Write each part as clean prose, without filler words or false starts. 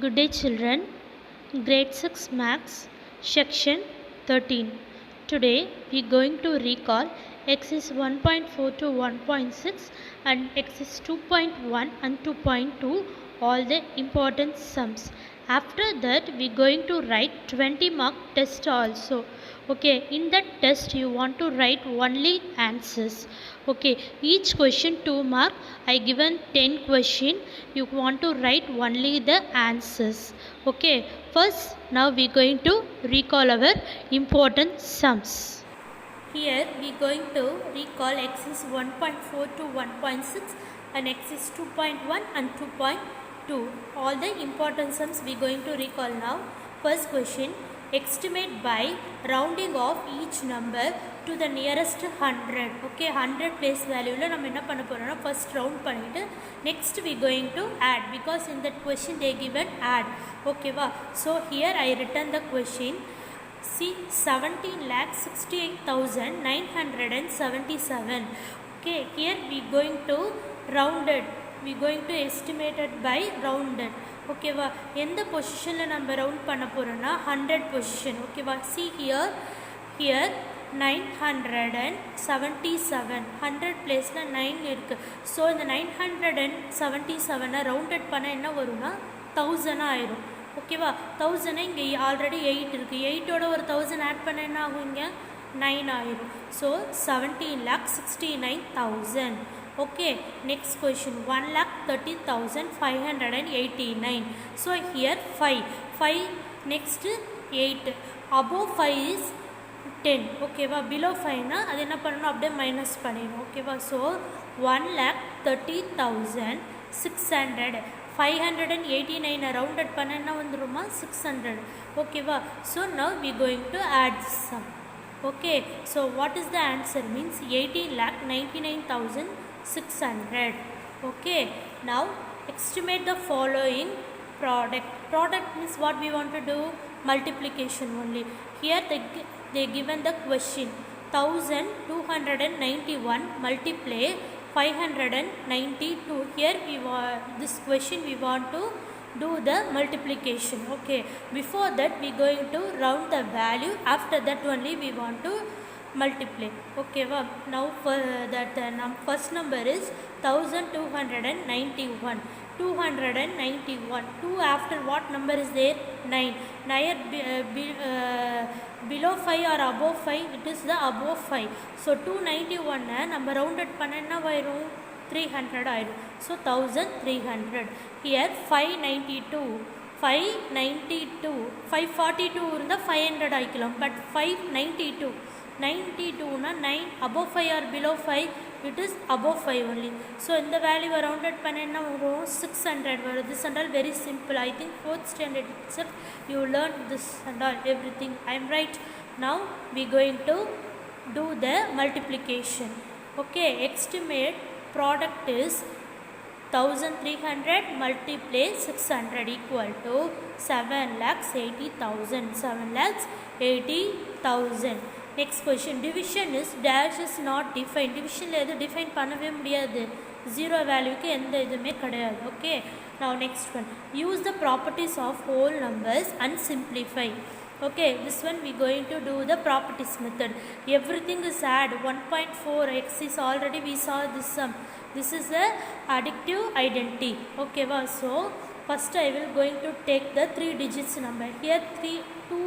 Good day, children. Grade 6 Maths, Section 13. Today we are going to recall exercise 1.4 to 1.6 and exercise 2.1 and 2.2, all the important sums. After that, we are going to write 20 mark test also. Okay, in that test you want to write only answers. Okay, each question 2 mark. I given 10 question. You want to write only the answers. Okay, first now we are going to recall our important sums. Here we are going to recall exercise 1.4 to 1.6 and exercise 2.1 and 2.2. All the important sums we are going to recall now. First question, estimate by rounding off each number to the nearest 100. Okay, 100 place value la நம்ம என்ன பண்ண போறோம்னா first round பண்ணிட்டு next we going to add because in that question they given add. Okay va, so here I written the question. See, 17,68,977. Okay, here we going to rounded. We going to estimate it by rounded. Okay va, எந்த பொசிஷன்ல நம்ம round பண்ண போறோம்னா 100 position. Okay va, see here 977, 100 பிளேஸ்ல 9 இருக்கு. So இந்த 977 rounded பண்ண என்ன வரும்னா 1000 ஆயிரும். ஓகேவா, 1000 இங்கே ஆல்ரெடி 8 இருக்குது, 8ஓட ஒரு 1000 ஆட் பண்ண என்ன ஆகும், இங்கே 9 ஆயிரும். So 17,69,000. okay, next question, 1,30,589. so here 5 next 8 above 5 is 10. ஓகேவா, below 5 னா அது என்ன பண்ணணும், அப்படியே மைனஸ் பண்ணிடணும். ஓகேவா, ஸோ 1,30,600. 589 ரவுண்டட் பண்ண என்ன வந்துருமா, 600. ஓகேவா, so now we going to add sum. okay, so what is the answer means 18,99,600. okay, now estimate the following product means what we want to do, multiplication only. Here they given the question 1291 multiply 592. here this question we want to do the multiplication. okay, before that we going to round the value, after that only we want to multiply. okay well, now for that first number is 1291. 291. 2 after what number is there, 9. Below 5 or above 5, it is the above 5. so 291 நம்ம rounded பண்ண என்ன வரும், 300 ஆயிடும். so 1300. here 592 542 இருந்தால் 500 ஆயிக்கலாம், but 592 92 na 9 above 5 or below 5, it is above 5 only. so in the value rounded பண்ண என்ன வரும், 600 வரும். this and all very simple. I think 4th standard itself you learned this and all everything. I am right. now we going to do the multiplication. okay, estimate product is 1300 multiply 600 equal to 7,80,000. 7,80,000. next question, division is dash is not defined. divisionல எது define பண்ணவே முடியாது, zero வேல்யூக்கு எந்த இதுமே கிடையாது. okay, now next one, use the properties of whole numbers and simplify. okay, this one we going to do the properties method. everything is add. 1.4 x is already we saw this sum. this is the additive identity. okay wow, so first I will going to take the 3 digits number. here 2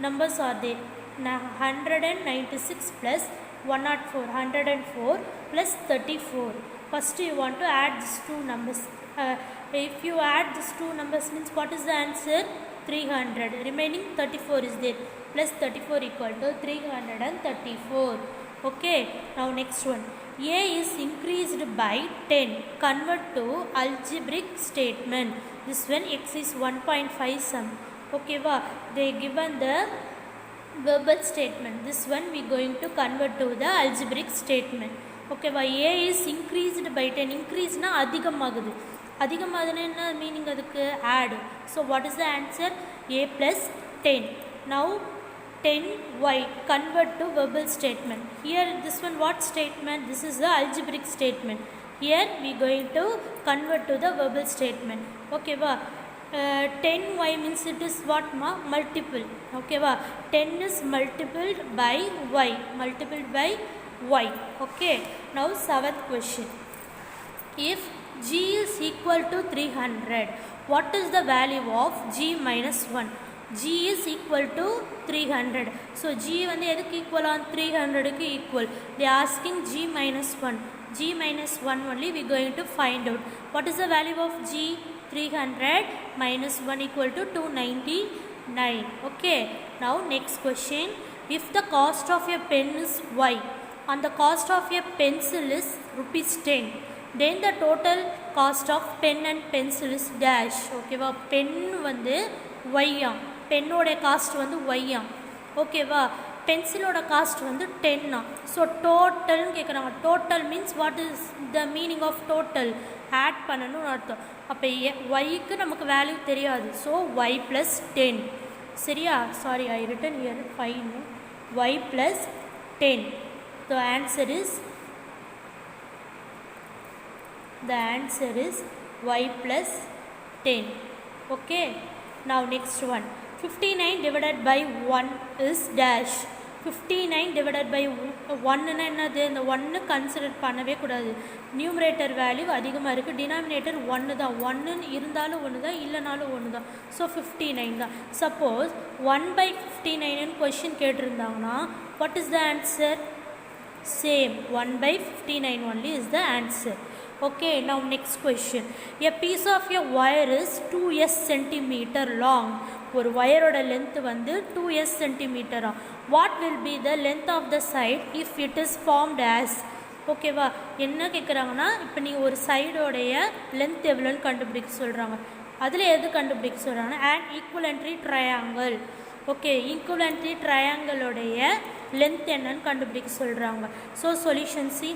numbers are there. 196 plus 104, 104 plus 34. first you want to add these two numbers. if you add these two numbers means what is the answer, 300. remaining 34 is there, plus 34 equal to 334. okay, now next one, a is increased by 10, convert to algebraic statement. this one x is 1.5 sum. okay wow, they given the verbal statement. this one we going to convert to the algebraic statement. okay va, a is increased by 10. increase na அதிகமாகுது. அதிகமாகுதுன்னா என்ன meaning அதுக்கு, add. so what is the answer, a plus 10. now 10y convert to verbal statement. here this one what statement, this is the algebraic statement. here we going to convert to the verbal statement. okay va, 10y means it is what ma? Multiple. Okay va? 10 is multiplied by y. Multiplied by y. Okay. Now 7th question. If g is equal to 300, what is the value of g minus 1? g is equal to 300. So g வந்து எதுக்கு equal on 300 க்கு equal. They are asking g minus 1. g minus 1 only we going to find out. What is the value of g? 300 minus 1 equal to 299. Okay. Now next question. If the cost of a pen is y and the cost of a pencil is rupees 10, then the total cost of pen and pencil is dash. Okay va? Pen வந்து y ஆம், பென்னோட cost வந்து y ஆம். ஓகேவா? பென்சிலோட cost வந்து 10 ஆம். So டோட்டல்னு கேட்குறாங்க. Total means what is the meaning of total? Add பண்ணணும்னு அர்த்தம். அப்போ ஒய்க்கு நமக்கு வேல்யூ தெரியாது. So y plus 10. சரியா? Sorry, I written here 5. Y plus 10. The answer is y plus 10. Okay. Now next one. 59 divided by 1 is dash. 59 divided by 1 னா என்னது? இந்த 1 கன்சிடர் பண்ணவே கூடாது. நியூமரேட்டர் வேல்யூ அதிகமாக இருக்குது, டினாமினேட்டர் 1 தான். 1 இருந்தாலும் 1 தான், இல்லைனாலும் 1 தான். ஸோ 59 தான். சப்போஸ் 1/59 கொஷின் கேட்டிருந்தாங்கன்னா what is the answer? Same 1/59 only is the answer. Okay. Now next question. A piece of a wire is 2s centimeter long. ஒரு வயரோட லென்த் வந்து 2s சென்டிமீட்டரா. What will be the length of the side if it is formed as? ஓகேவா? என்ன கேட்குறாங்கன்னா, இப்போ நீங்கள் ஒரு சைடோடைய length எவ்வளோன்னு கண்டுபிடிக்க சொல்கிறாங்க. அதில் எது கண்டுபிடிக்க சொல்கிறாங்கன்னா அண்ட் ஈக்குவலன்ட்ரி ட்ரையாங்கிள். ஓகே, ஈக்குவலன்ட்ரி ட்ரையாங்கிளோடைய லென்த் என்னன்னு கண்டுபிடிக்க சொல்கிறாங்க. So solution C.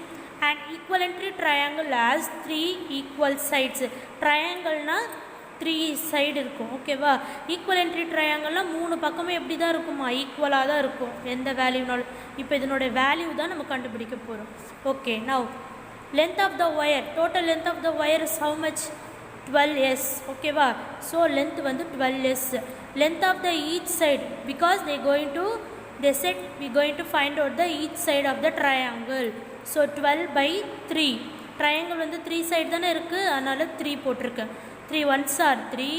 An equilateral triangle has 3 equal sides. ட்ரையாங்கிள்னா 3 side இருக்கும். ஓகேவா? ஈக்குவலன்ட்ரி ட்ரையாங்கிள்னால் 3 பக்கமும் எப்படி தான் இருக்குமா? ஈக்குவலாக தான் இருக்கும், எந்த வேல்யூனாலும். இப்போ இதனுடைய வேல்யூ தான் நம்ம கண்டுபிடிக்க போகிறோம். Okay. Now length of the wire, total length of the wire is how much? 12s. ஓகேவா? ஸோ லென்த் வந்து 12s. Length of the each side, because they said we going to find out the each side of the triangle. So 12/3. Triangle வந்து 3 side தானே இருக்குது, அதனால் 3 போட்டிருக்கேன். 3 1s are 3,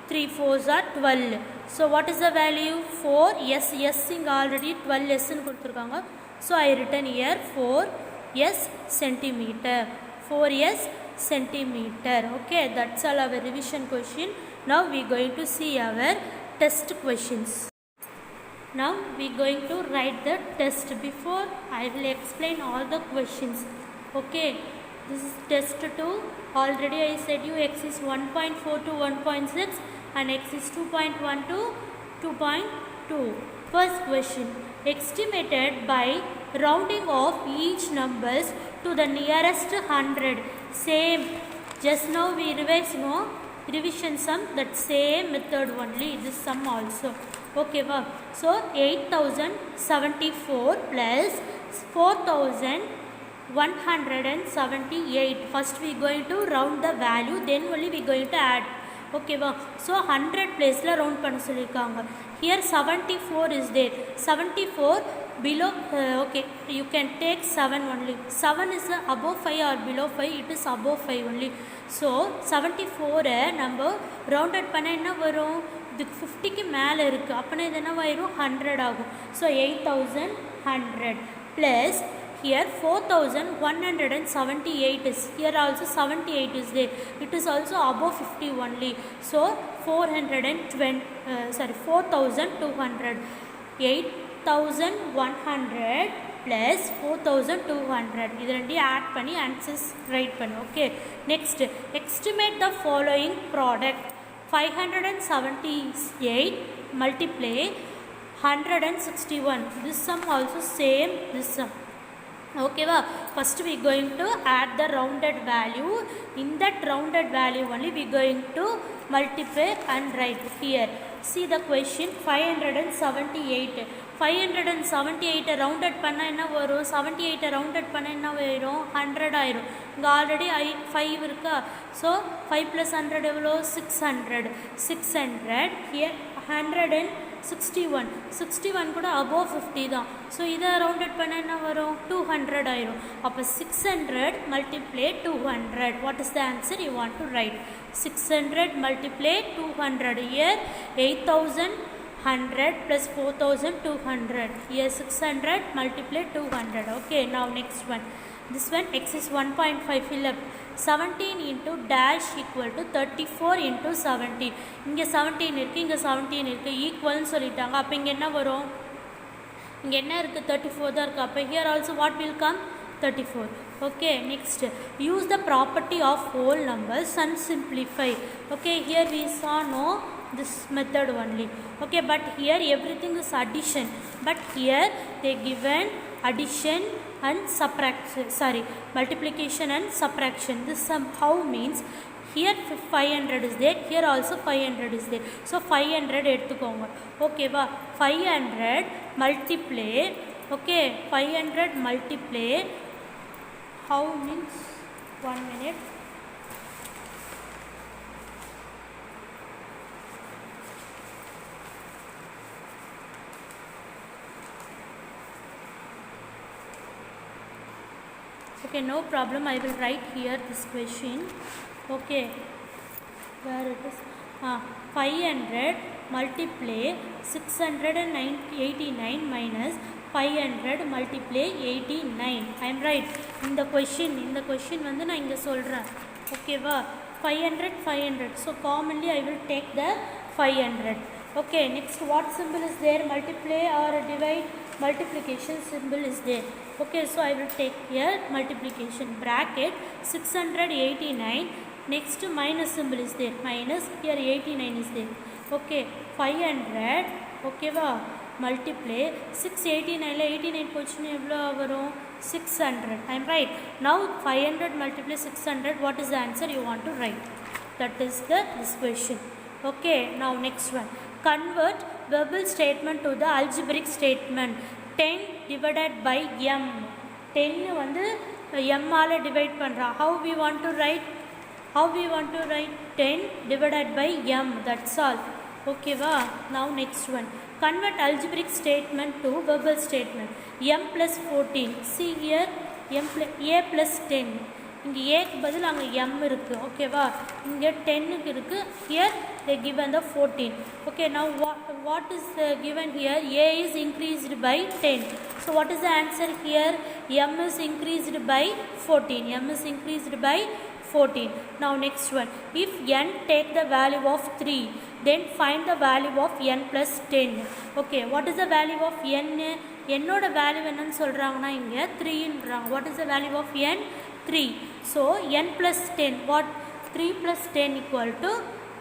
3 4s are 12. So what is the value? 4s. s இங்கே already 12sன்னு கொடுத்துருக்காங்க. So I written here 4s centimeter. 4s centimeter. Okay, that's all our revision question. Now we going to see our test questions. Now we going to write the test. Before I will explain all the questions. Okay, this is test 2. Already I said you x is 1.4 to 1.6 and x is 2.1 to 2.2. First question. Estimated by rounding off each numbers to the nearest 100. Same. Just now we revised, no? Revision sum, that same method only. This sum also. Okay, wow. So 8074 plus 4178. First we going to round the value, then only we going to add. Okay, wow. So 100 place la round panna sollirukanga. Here 74 is there. 74 below. Okay, you can take 7 only. 7 is above 5 or below 5. It is above 5 only. So 74 நம்ம rounded பண்ண என்ன வரும்? இதுக்கு 50க்கு மேலே இருக்குது, அப்போனா இது என்ன ஆயிரும்? 100 ஆகும். So 8100 plus here 4178 is here, also 78 is there. It is also above 50 only. So 4200. 8100 plus 4200. இது ரெண்டையும் ஆட் பண்ணி ஆன்சர்ஸ் ரைட் பண்ணு. Okay. Next, estimate the following product. 578 multiply 161. This sum also same this sum. Okay va, first we going to add the rounded value. In that rounded value only we going to multiply and write here. See the question 578. 578 rounded பண்ணா என்ன வரும்? 78 rounded பண்ணா என்ன வரும்? 100 ஆயிரும். இங்க already 5 இருக்கா, so 5 plus 100 எவ்வளோ? 600. 600 here 161. 61 கூட above 50 தான். ஸோ இதை ரவுண்டட் பண்ண என்ன வரும்? 200 ஆயிரும். அப்போ 600 multiply 200. What is the answer you want to write? 600 multiply 200. Here 8100 plus 4200. Here 600 multiply 200. Okay, now next one. This one x is 1.5. Fill up. 17 into dash equal to 34 into 17. இங்கே 17 இருக்குது, இங்கே 17 இருக்குது, ஈக்குவல்னு சொல்லிட்டாங்க. அப்போ இங்கே என்ன வரும்? இங்கே என்ன இருக்குது? 34 தான் இருக்குது. அப்போ here also what will come? 34. Okay, next use the property of whole numbers and simplify. Okay, here we saw no this method only. Okay, but here everything is addition, but here they given addition and subtraction, sorry, multiplication and subtraction. This somehow means here 500 is there, here also 500 is there, so 500 எடுத்துக்கோங்க. Okay வா, 500 multiply, okay, 500 multiply how means 1 minute. Okay, no problem, I will write here this question. Okay, where it is? 500 multiply 689 minus 500 multiply 89. I am right. In the question வந்து நான் இங்கே சொல்கிறேன். ஓகேவா, 500 500, so commonly I will take the 500. Okay, next what symbol is there? Multiply or divide? Multiplication symbol is there. Okay, so I will take here multiplication bracket 689, next minus symbol is there, minus, here 89 is there. Okay, 500, okay va, multiply 689 89 போச்சுன்னா எவ்வளோ வரும்? 600. I am right. Now 500 multiply 600, what is the answer you want to write? That is this question. Okay, now next one. Convert verbal statement to the algebraic statement. 10 divided by m. 10 வந்து m ஆல divide பண்றா. How we want to write? 10 divided by m. That's all. Okay va. Now next one. Convert algebraic statement to verbal statement. m plus 14. See here a plus 10. இங்கே ஏக்கு பதில் அங்கே m இருக்குது. ஓகேவா, இங்கே 10க்கு இருக்குது, here they given the 14. Okay, now what is given here? A is increased by 10. So what is the answer here? M is increased by 14. M is increased by 14. Now next one. If n take the value of 3, then find the value of n plus 10. Okay, what is the value of n? என்னோட value என்னன்னு சொல்கிறாங்கன்னா இங்கே 3ன்றாங்க. What is the value of n? 3. So n plus 10, what? 3 plus 10 equal to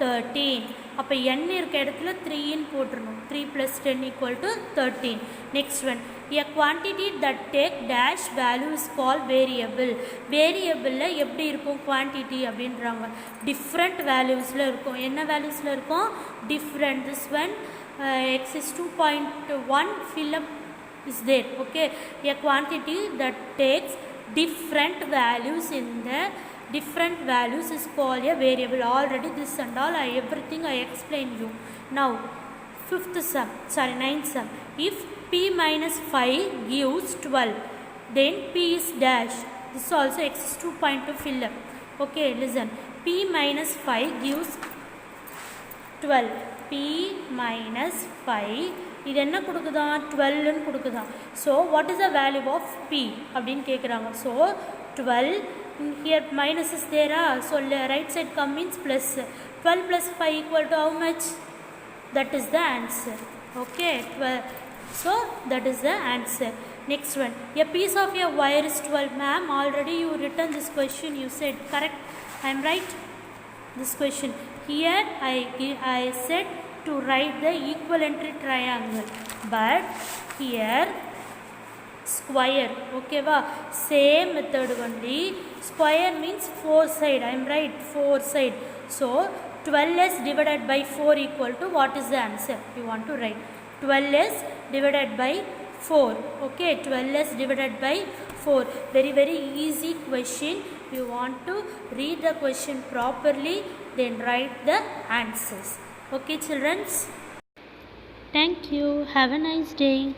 13. அப்போ n இருக்க இடத்துல 3ன்னு போட்டுருணும். 3 plus 10 equal to 13. Next one. A quantity that take dash value is called variable. வேரியபிளில் எப்படி இருக்கும் quantity அப்படின்றாங்க? different valuesல இருக்கும். என்ன valuesல இருக்கும்? different. This one x is 2.1 fill up is there. Okay, a quantity that takes different values in the different values is called a variable. Already this and all everything I explained you. Now ninth sum. If p minus 5 gives 12, then p is dash. This also x is 2.2 fill up. Okay, listen. P minus 5 gives 12. P minus 5 இது என்ன கொடுக்குதான்? 12ன்னு கொடுக்குதான். So what is the value of b அப்படின்னு கேட்குறாங்க. So 12 here minus is there, so right side come means plus. 12 plus 5 equal to how much? That is the answer. Okay, 12. So that is the answer. Next one. A piece of a wire is 12. Ma'am, already you written this question, you said correct. I am right. This question here I said to write the equilateral triangle, but here square. Okay va, same method only. Square means 4 side, I am right, 4 side. So 12s divided by 4 equal to, what is the answer you want to write? 12s divided by 4. Okay, 12s divided by 4. Very very easy question. You want to read the question properly, then write the answers. Okay children, thank you, have a nice day.